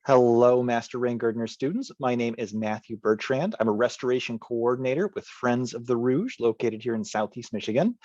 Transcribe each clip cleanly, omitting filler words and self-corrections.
Hello, Master Rain Gardener students. My name is Matthew Bertrand. I'm a restoration coordinator with Friends of the Rouge, located here in Southeast Michigan.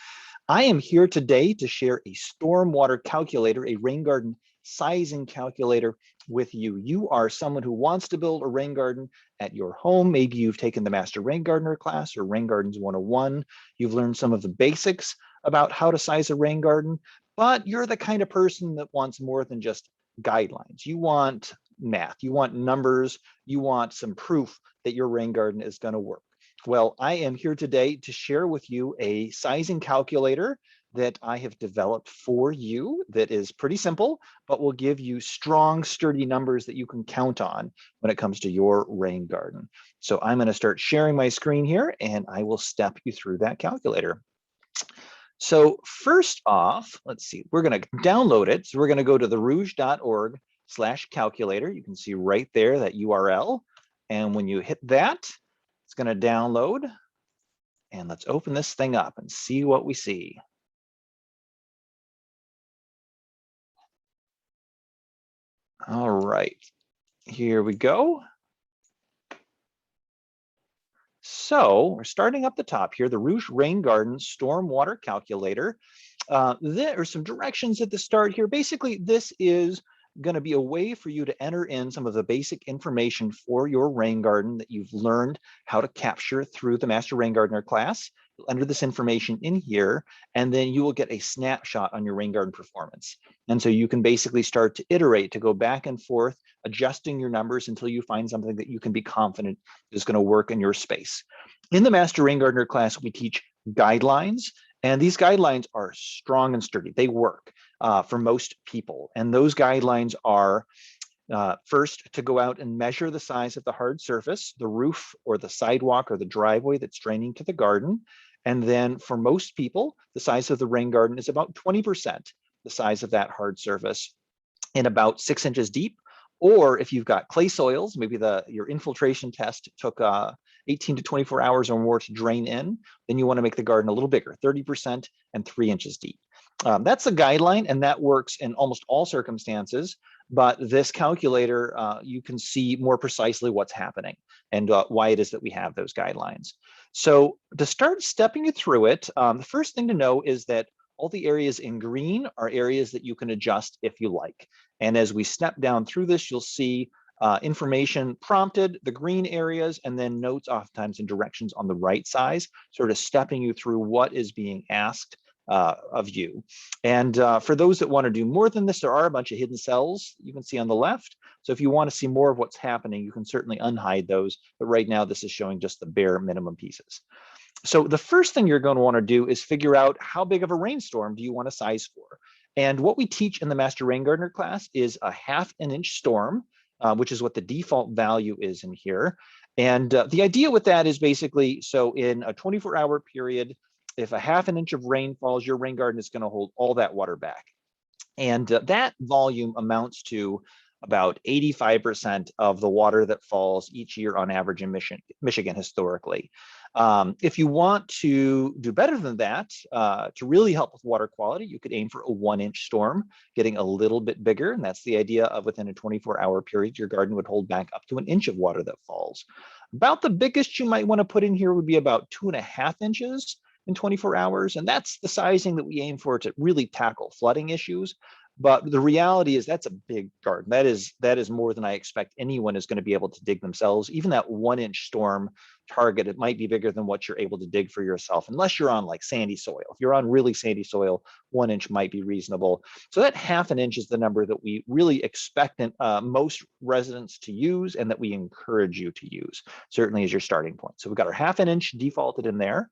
I am here today to share a stormwater calculator, a rain garden sizing calculator with you. You are someone who wants to build a rain garden at your home. Maybe you've taken the Master Rain Gardener class or Rain Gardens 101. You've learned some of the basics about how to size a rain garden, but you're the kind of person that wants more than just guidelines. You want math, you want numbers, you want some proof that your rain garden is going to work. Well, I am here today to share with you a sizing calculator that I have developed for you that is pretty simple, but will give you strong, sturdy numbers that you can count on when it comes to your rain garden. So I'm going to start sharing my screen here and I will step you through that calculator. So first off, let's see, we're going to download it. So we're going to go to the rouge.org/calculator. You can see right there that URL. And when you hit that, it's going to download. And let's open this thing up and see what we see. All right, here we go. So we're starting up the top here, the Rouge Rain Garden Stormwater Calculator. There are some directions at the start here. Basically, this is going to be a way for you to enter in some of the basic information for your rain garden that you've learned how to capture through the Master Rain Gardener class. You'll enter this information in here, and then you will get a snapshot on your rain garden performance. And so you can basically start to iterate, to go back and forth, adjusting your numbers until you find something that you can be confident is going to work in your space. In the Master Rain Gardener class, we teach guidelines, and these guidelines are strong and sturdy. They work for most people. And those guidelines are first, to go out and measure the size of the hard surface, the roof or the sidewalk or the driveway that's draining to the garden. And then for most people, the size of the rain garden is about 20% the size of that hard surface and about 6 inches deep. Or if you've got clay soils, maybe your infiltration test took 18 to 24 hours or more to drain in, then you want to make the garden a little bigger, 30% and 3 inches deep. That's a guideline, and that works in almost all circumstances. But this calculator, you can see more precisely what's happening and why it is that we have those guidelines. So to start stepping you through it, the first thing to know is that all the areas in green are areas that you can adjust if you like. And as we step down through this, you'll see information prompted, the green areas, and then notes oftentimes and directions on the right side, sort of stepping you through what is being asked of you. And for those that want to do more than this, there are a bunch of hidden cells you can see on the left. So if you want to see more of what's happening, you can certainly unhide those. But right now, this is showing just the bare minimum pieces. So the first thing you're going to want to do is figure out how big of a rainstorm do you want to size for. And what we teach in the Master Rain Gardener class is a 1/2 inch storm, which is what the default value is in here. And the idea with that is basically, so in a 24-hour period, if a 1/2 inch of rain falls, your rain garden is going to hold all that water back. And that volume amounts to about 85% of the water that falls each year on average in Michigan historically. If you want to do better than that, to really help with water quality, you could aim for a 1 inch storm, getting a little bit bigger. And that's the idea of within a 24-hour period, your garden would hold back up to 1 inch of water that falls. About the biggest you might want to put in here would be about 2.5 inches in 24 hours. And that's the sizing that we aim for to really tackle flooding issues. But the reality is that's a big garden. That is more than I expect anyone is going to be able to dig themselves. Even that 1 inch storm target, it might be bigger than what you're able to dig for yourself, unless you're on like sandy soil. If you're on really sandy soil, 1 inch might be reasonable. So that 1/2 inch is the number that we really expect most residents to use and that we encourage you to use, certainly as your starting point. So we've got our 1/2 inch defaulted in there.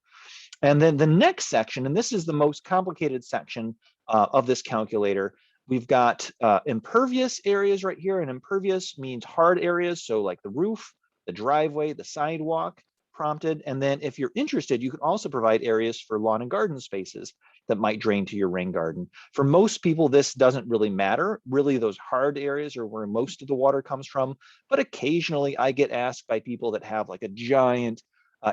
And then the next section, and this is the most complicated section of this calculator, we've got impervious areas right here, and impervious means hard areas. So like the roof, the driveway, the sidewalk prompted. And then if you're interested, you can also provide areas for lawn and garden spaces that might drain to your rain garden. For most people, this doesn't really matter. Really, those hard areas are where most of the water comes from. But occasionally I get asked by people that have like a giant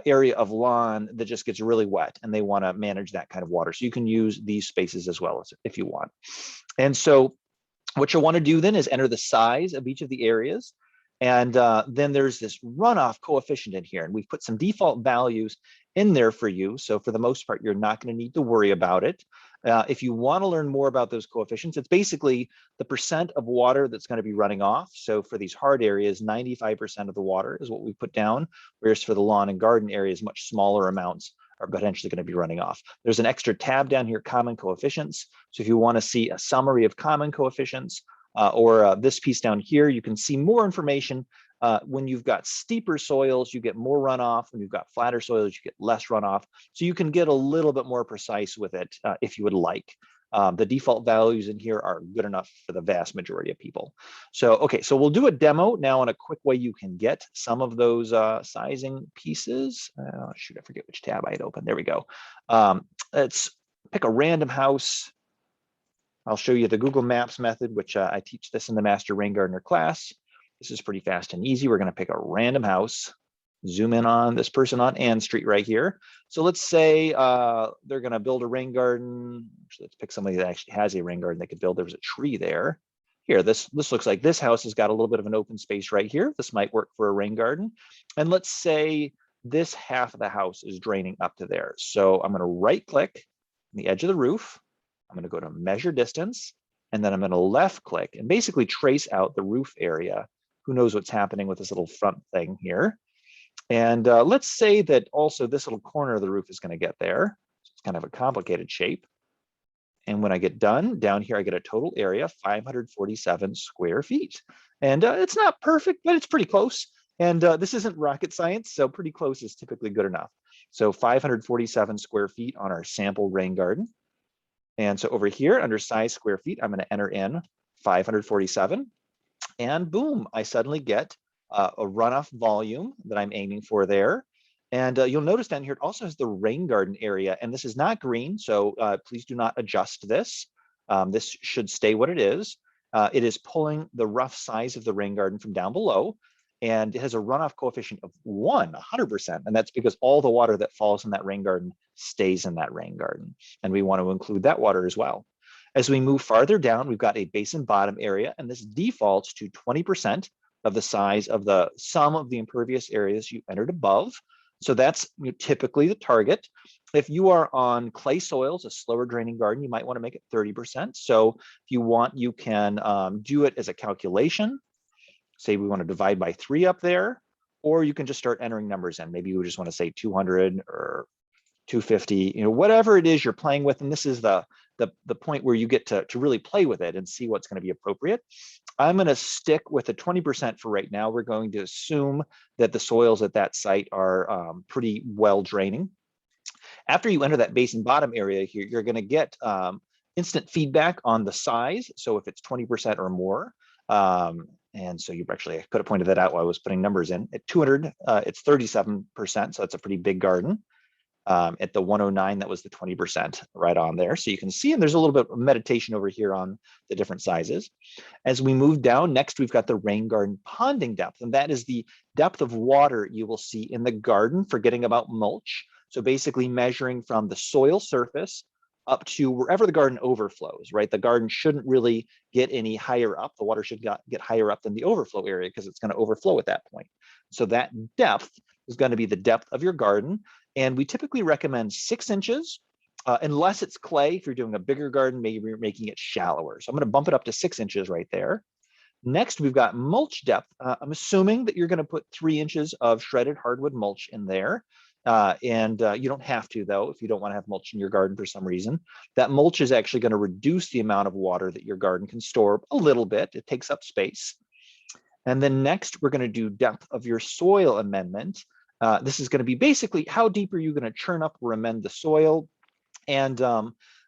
area of lawn that just gets really wet and they want to manage that kind of water. So you can use these spaces as well as if you want. And so What you'll want to do then is enter the size of each of the areas. And then there's this runoff coefficient in here. And we've put some default values in there for you. So for the most part, you're not going to need to worry about it. If you want to learn more about those coefficients, it's basically the percent of water that's going to be running off. So for these hard areas, 95% of the water is what we put down, whereas for the lawn and garden areas, much smaller amounts are potentially going to be running off. There's an extra tab down here, common coefficients. So if you want to see a summary of common coefficients, or this piece down here, you can see more information. When you've got steeper soils, you get more runoff. When you've got flatter soils, you get less runoff. So you can get a little bit more precise with it if you would like. The default values in here are good enough for the vast majority of people. So, okay, so we'll do a demo now on a quick way you can get some of those sizing pieces. Shoot, I forget which tab I had opened. There we go. Let's pick a random house. I'll show you the Google Maps method, which I teach this in the Master Rain Gardener class. This is pretty fast and easy. We're going to pick a random house, zoom in on this person on Ann Street right here. So let's say they're going to build a rain garden. Actually, let's pick somebody that actually has a rain garden they could build. There was a tree there. Here, this looks like this house has got a little bit of an open space right here. This might work for a rain garden. And let's say this half of the house is draining up to there. So I'm going to right click on the edge of the roof. I'm going to go to measure distance, and then I'm going to left click and basically trace out the roof area. Who knows what's happening with this little front thing here. And let's say that also this little corner of the roof is going to get there. It's kind of a complicated shape. And when I get done, down here, I get a total area, 547 square feet. And it's not perfect, but it's pretty close. And this isn't rocket science, so pretty close is typically good enough. So 547 square feet on our sample rain garden. And so over here under size square feet, I'm going to enter in 547. And boom, I suddenly get a runoff volume that I'm aiming for there. And you'll notice down here, it also has the rain garden area. And this is not green, so please do not adjust this. This should stay what it is. It is pulling the rough size of the rain garden from down below. And it has a runoff coefficient of 100%. And that's because all the water that falls in that rain garden stays in that rain garden. And we want to include that water as well. As we move farther down, we've got a basin bottom area, and this defaults to 20% of the size of the sum of the impervious areas you entered above. So that's typically the target. If you are on clay soils, a slower draining garden, you might want to make it 30%. So if you want, you can do it as a calculation. Say we want to divide by 3 up there, or you can just start entering numbers in. Maybe you just want to say 200 or 250, whatever it is you're playing with. And this is the point where you get to really play with it and see what's going to be appropriate. I'm going to stick with the 20% for right now. We're going to assume that the soils at that site are pretty well draining. After you enter that basin bottom area here, you're going to get instant feedback on the size. So if it's 20% or more, and so you actually, I could have pointed that out while I was putting numbers in. At 200, it's 37%, so it's a pretty big garden. At the 109, that was the 20% right on there. So you can see, and there's a little bit of meditation over here on the different sizes. As we move down, next we've got the rain garden ponding depth, and that is the depth of water you will see in the garden, forgetting about mulch. So basically measuring from the soil surface up to wherever the garden overflows, right? The garden shouldn't really get any higher up. The water should get higher up than the overflow area because it's going to overflow at that point. So that depth is going to be the depth of your garden. And we typically recommend 6 inches, unless it's clay. If you're doing a bigger garden, maybe you're making it shallower. So I'm going to bump it up to 6 inches right there. Next, we've got mulch depth. I'm assuming that you're going to put 3 inches of shredded hardwood mulch in there. You don't have to, though, if you don't want to have mulch in your garden for some reason. That mulch is actually going to reduce the amount of water that your garden can store a little bit. It takes up space. And then next, we're going to do depth of your soil amendment. This is going to be basically how deep are you going to churn up or amend the soil. And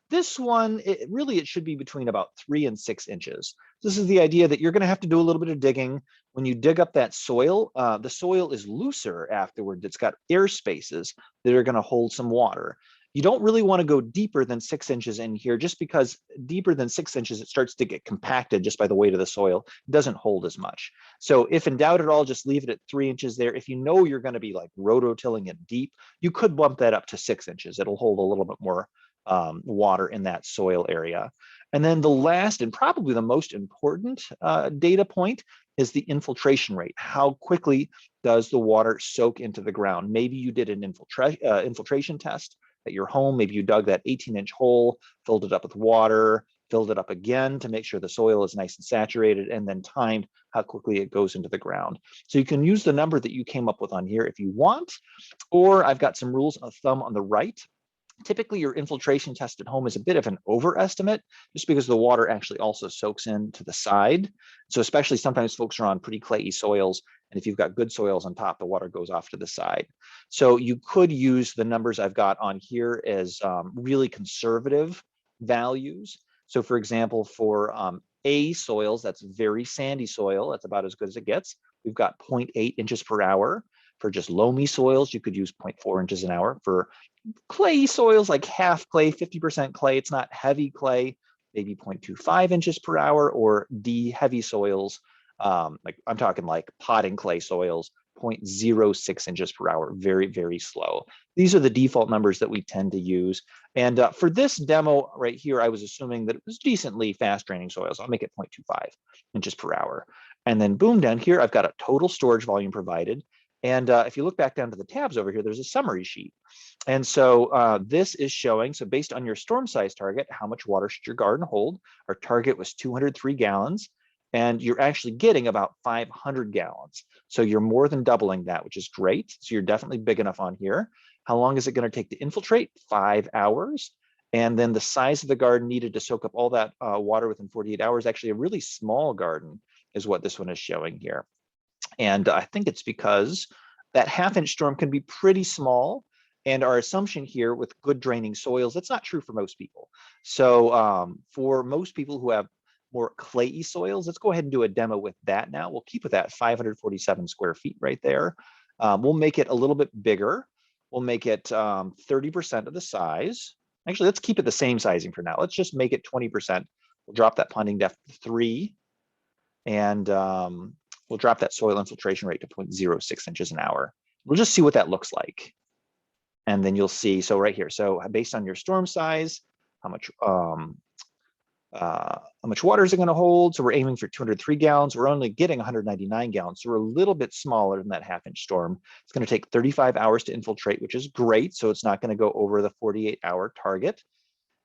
this one, it should be between about 3 and 6 inches. This is the idea that you're going to have to do a little bit of digging. When you dig up that soil, the soil is looser afterward. It's got air spaces that are going to hold some water. You don't really want to go deeper than 6 inches in here, just because deeper than 6 inches, it starts to get compacted just by the weight of the soil. It doesn't hold as much. So if in doubt at all, just leave it at 3 inches there. If you know you're going to be like rototilling it deep, you could bump that up to 6 inches. It'll hold a little bit more water in that soil area. And then the last and probably the most important data point is the infiltration rate. How quickly does the water soak into the ground? Maybe you did an infiltration test at your home. Maybe you dug that 18-inch hole, filled it up with water, filled it up again to make sure the soil is nice and saturated, and then timed how quickly it goes into the ground. So you can use the number that you came up with on here if you want, or I've got some rules of thumb on the right. Typically, your infiltration test at home is a bit of an overestimate just because the water actually also soaks in to the side. So especially sometimes folks are on pretty clayey soils, and if you've got good soils on top, the water goes off to the side. So you could use the numbers I've got on here as really conservative values. So for example, for A soils, that's very sandy soil, that's about as good as it gets. We've got 0.8 inches per hour. For just loamy soils, you could use 0.4 inches an hour. For clay soils like half clay, 50% clay, it's not heavy clay, maybe 0.25 inches per hour, or D heavy soils, like I'm talking like potting clay soils, 0.06 inches per hour, very, very slow. These are the default numbers that we tend to use. And for this demo right here, I was assuming that it was decently fast draining soils. I'll make it 0.25 inches per hour. And then boom, down here, I've got a total storage volume provided. And if you look back down to the tabs over here, there's a summary sheet. And so this is showing, so based on your storm size target, how much water should your garden hold? Our target was 203 gallons, and you're actually getting about 500 gallons. So you're more than doubling that, which is great. So you're definitely big enough on here. How long is it going to take to infiltrate? 5 hours. And then the size of the garden needed to soak up all that water within 48 hours, actually a really small garden is what this one is showing here. And I think it's because that half-inch storm can be pretty small. And our assumption here with good draining soils, that's not true for most people. So for most people who have more clayey soils, let's go ahead and do a demo with that now. We'll keep with that 547 square feet right there. We'll make it a little bit bigger. We'll make it 30% of the size. Actually, let's keep it the same sizing for now. Let's just make it 20%. We'll drop that ponding depth to 3. And we'll drop that soil infiltration rate to 0.06 inches an hour. We'll just see what that looks like. And then you'll see, so right here, so based on your storm size, how much water is it going to hold? So we're aiming for 203 gallons. We're only getting 199 gallons. So we're a little bit smaller than that half-inch storm. It's going to take 35 hours to infiltrate, which is great. So it's not going to go over the 48-hour target.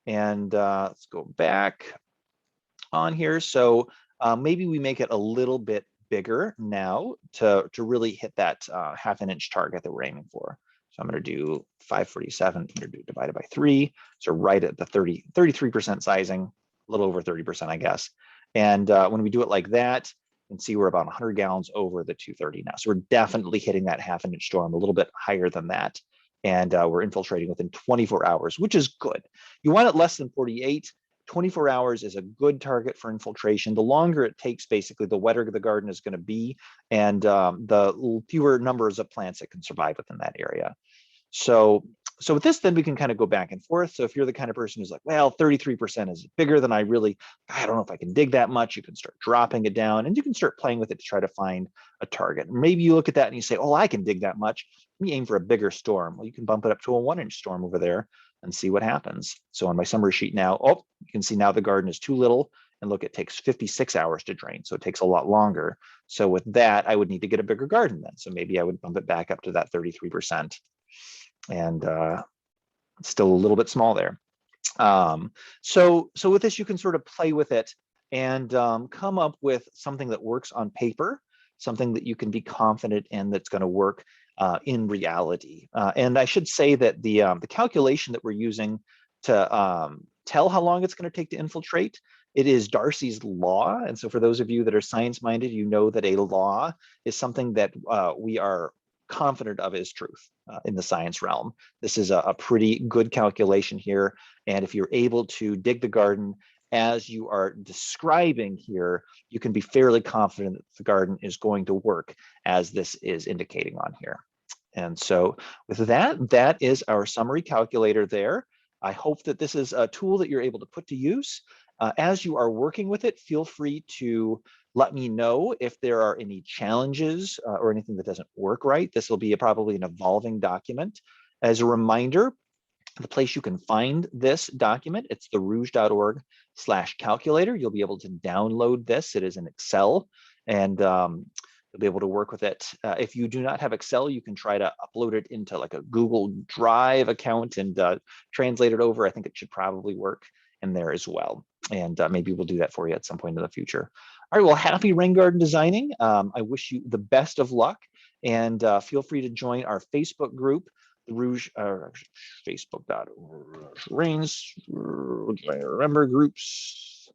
And let's go back on here. So maybe we make it a little bit bigger now to really hit that half an inch target that we're aiming for. So I'm going to do 547, I'm going to do divided by 3. So right at the 33% sizing, a little over 30%, I guess. And when we do it like that, you can see we're about 100 gallons over the 230 now. So we're definitely hitting that half an inch storm, a little bit higher than that. And we're infiltrating within 24 hours, which is good. You want it less than 48. 24 hours is a good target for infiltration. The longer it takes, basically, the wetter the garden is going to be, and the fewer numbers of plants that can survive within that area. So with this, then we can kind of go back and forth. So if you're the kind of person who's like, well, 33% is bigger than I don't know if I can dig that much, you can start dropping it down and you can start playing with it to try to find a target. Maybe you look at that and you say, oh, I can dig that much. Let me aim for a bigger storm. Well, you can bump it up to a 1-inch storm over there and see what happens. So on my summary sheet now, oh, you can see now the garden is too little. And look, it takes 56 hours to drain. So it takes a lot longer. So with that, I would need to get a bigger garden then. So maybe I would bump it back up to that 33%. And it's still a little bit small there. So with this, you can sort of play with it and come up with something that works on paper, something that you can be confident in that's going to work in reality. And I should say that the calculation that we're using to tell how long it's going to take to infiltrate, it is Darcy's law. And so for those of you that are science-minded, you know that a law is something that we are confident of is truth in the science realm. This is a pretty good calculation here. And if you're able to dig the garden as you are describing here, you can be fairly confident that the garden is going to work as this is indicating on here. And so with that, that is our summary calculator there. I hope that this is a tool that you're able to put to use. As you are working with it, feel free to let me know if there are any challenges or anything that doesn't work right. This will be probably an evolving document. As a reminder, the place you can find this document. It's the rouge.org/calculator. You'll be able to download this. It is in Excel, and you'll be able to work with it. If you do not have Excel, you can try to upload it into like a Google Drive account and translate it over. I think it should probably work in there as well. And maybe we'll do that for you at some point in the future. All right, well, happy rain garden designing. I wish you the best of luck, and feel free to join our Facebook group, the Rouge, facebook.rains, remember groups.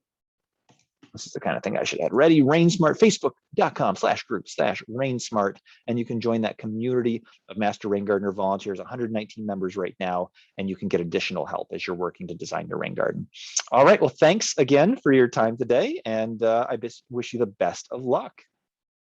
This is the kind of thing I should add. Ready, RainSmart, facebook.com/group/RainSmart. And you can join that community of Master Rain Gardener volunteers, 119 members right now, and you can get additional help as you're working to design your rain garden. All right, well, thanks again for your time today, and I wish you the best of luck.